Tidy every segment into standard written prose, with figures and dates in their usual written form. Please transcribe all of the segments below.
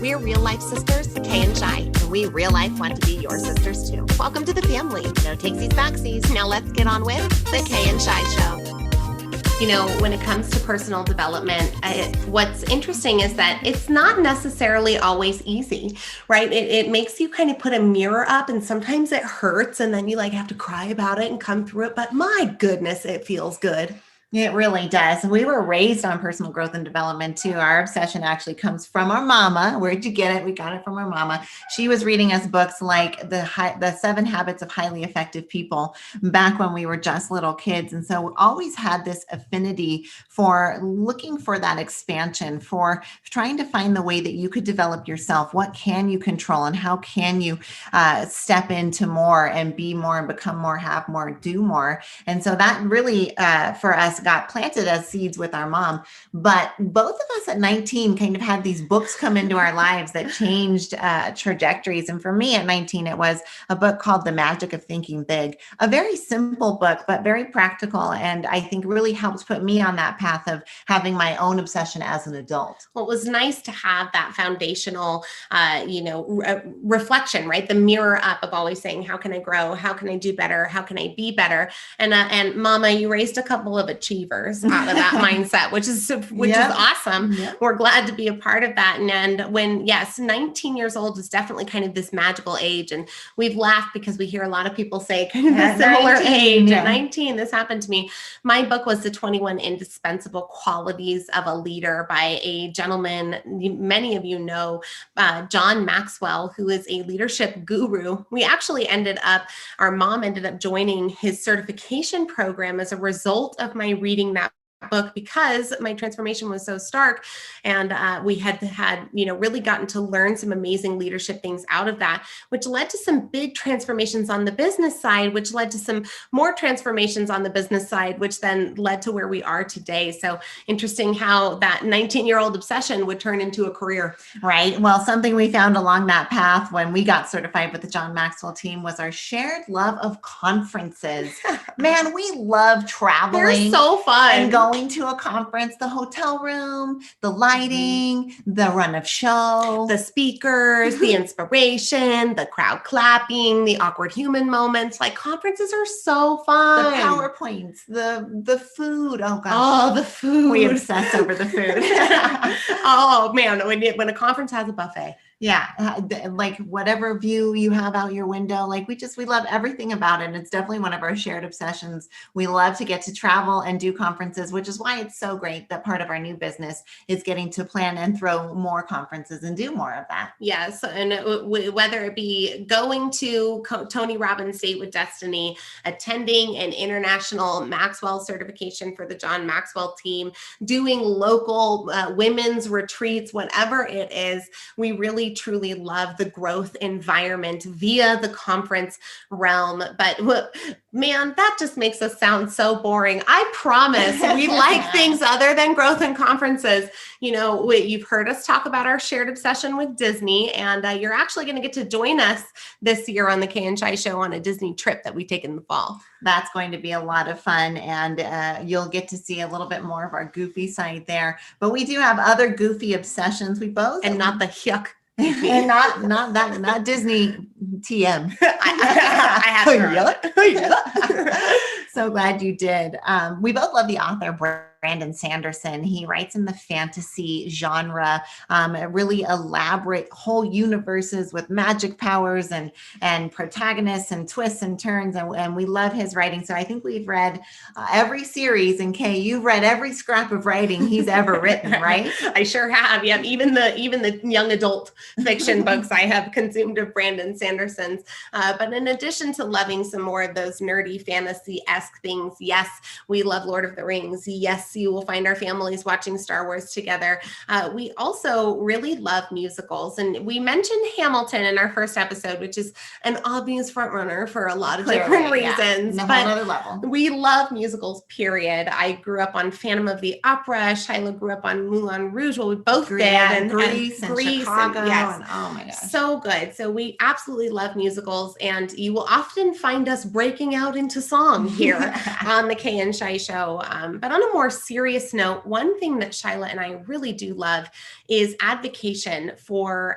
We're real life sisters, Kay and Shi, and we real life want to be your sisters too. Welcome to the family. No takesies backsies. Now let's get on with the Kay and Shi Show. You know, when it comes to personal development, what's interesting is that it's not necessarily always easy, right? It makes you kind of put a mirror up, and sometimes it hurts, and then you like have to cry about it and come through it. But my goodness, it feels good. It really does. We were raised on personal growth and development too. Our obsession actually comes from our mama. Where'd you get it? We got it from our mama. She was reading us books like the 7 Habits of Highly Effective People back when we were just little kids. And so we always had this affinity for looking for that expansion, for trying to find the way that you could develop yourself. What can you control and how can you step into more and be more and become more, have more, do more. And so that really, for us, got planted as seeds with our mom. But both of us at 19 kind of had these books come into our lives that changed trajectories. And for me at 19, it was a book called The Magic of Thinking Big, a very simple book, but very practical. And I think really helped put me on that path of having my own obsession as an adult. Well, it was nice to have that foundational, reflection, right? The mirror up of always saying, how can I grow? How can I do better? How can I be better? And Mama, you raised a couple of achievers out of that mindset, which is awesome. Yep. We're glad to be a part of that. And when, 19 years old is definitely kind of this magical age. And we've laughed because we hear a lot of people say kind of a similar 19, age. At 19, this happened to me. My book was The 21 Indispensable Qualities of a Leader by a gentleman many of you know, John Maxwell, who is a leadership guru. We actually our mom ended up joining his certification program as a result of my reading that book, because my transformation was so stark, and we had really gotten to learn some amazing leadership things out of that, which led to some big transformations on the business side, which led to some more transformations on the business side, which then led to where we are today. So interesting how that 19-year-old obsession would turn into a career. Right. Well, something we found along that path when we got certified with the John Maxwell team was our shared love of conferences. Man, we love traveling. They're so fun. And going to a conference, the hotel room, the lighting, the run of show, the speakers, the inspiration, the crowd clapping, the awkward human moments. Like, conferences are so fun. The PowerPoints, the food. Oh gosh. Oh, the food. We obsess over the food. Oh man, when a conference has a buffet. Yeah, like whatever view you have out your window, like we love everything about it. And it's definitely one of our shared obsessions. We love to get to travel and do conferences, which is why it's so great that part of our new business is getting to plan and throw more conferences and do more of that. Yes, and whether it be going to Tony Robbins Date with Destiny, attending an international Maxwell certification for the John Maxwell team, doing local women's retreats, whatever it is, we really truly love the growth environment via the conference realm. But man, that just makes us sound so boring. I promise we like things other than growth and conferences. You know, you've heard us talk about our shared obsession with Disney, and you're actually going to get to join us this year on the Kay and Shi Show on a Disney trip that we take in the fall. That's going to be a lot of fun, and you'll get to see a little bit more of our goofy side there. But we do have other goofy obsessions. We both, and not the yuck. And not Disney TM. I had to. So glad you did. We both love the author Brandon Sanderson. He writes in the fantasy genre, really elaborate whole universes with magic powers and protagonists and twists and turns. And we love his writing. So I think we've read every series. And Kay, you've read every scrap of writing he's ever written, right? I sure have. Yeah, even the young adult fiction books I have consumed of Brandon Sanderson's. But in addition to loving some more of those nerdy fantasy-esque things, yes, we love Lord of the Rings. Yes, you will find our families watching Star Wars together. We also really love musicals. And we mentioned Hamilton in our first episode, which is an obvious front runner for a lot of different reasons. Yeah. But another level. We love musicals, period. I grew up on Phantom of the Opera. Shiloh grew up on Moulin Rouge. Well, we both did. And Grease and Chicago. Yes. And, oh my gosh. So good. So we absolutely love musicals. And you will often find us breaking out into song here on the Kay and Shi Show. But on a more serious note, one thing that Shyla and I really do love is advocation for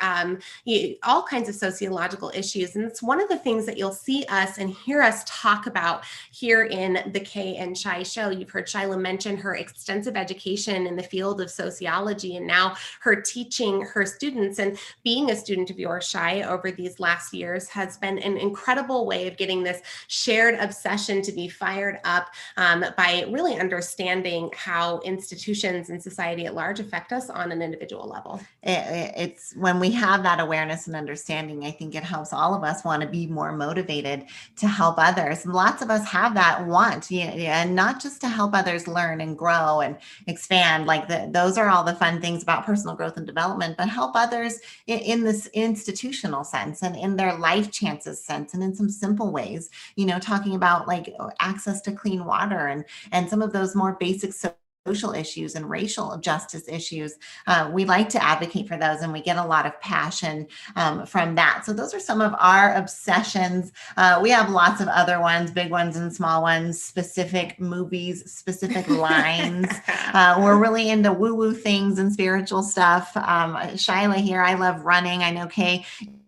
all kinds of sociological issues. And it's one of the things that you'll see us and hear us talk about here in the Kay and Shi show. You've heard Shyla mention her extensive education in the field of sociology, and now her teaching her students. And being a student of yours, Shi, over these last years has been an incredible way of getting this shared obsession to be fired up by really understanding how institutions and society at large affect us on an individual level. It's when we have that awareness and understanding, I think it helps all of us want to be more motivated to help others. And lots of us have that want, and not just to help others learn and grow and expand. Like those are all the fun things about personal growth and development, but help others in this institutional sense and in their life chances sense, and in some simple ways, talking about like access to clean water and some of those more basic social issues and racial justice issues. We like to advocate for those, and we get a lot of passion from that. So those are some of our obsessions. We have lots of other ones, big ones and small ones, specific movies, specific lines. We're really into woo-woo things and spiritual stuff. Shyla here, I love running. I know, Kay,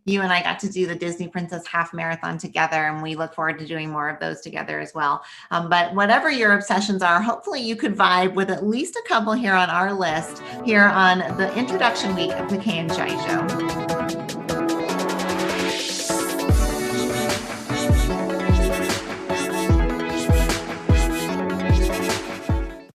you and I got to do the Disney Princess Half Marathon together, and we look forward to doing more of those together as well. But whatever your obsessions are, hopefully you could vibe with at least a couple here on our list here on the introduction week of the Kay and Shi Show.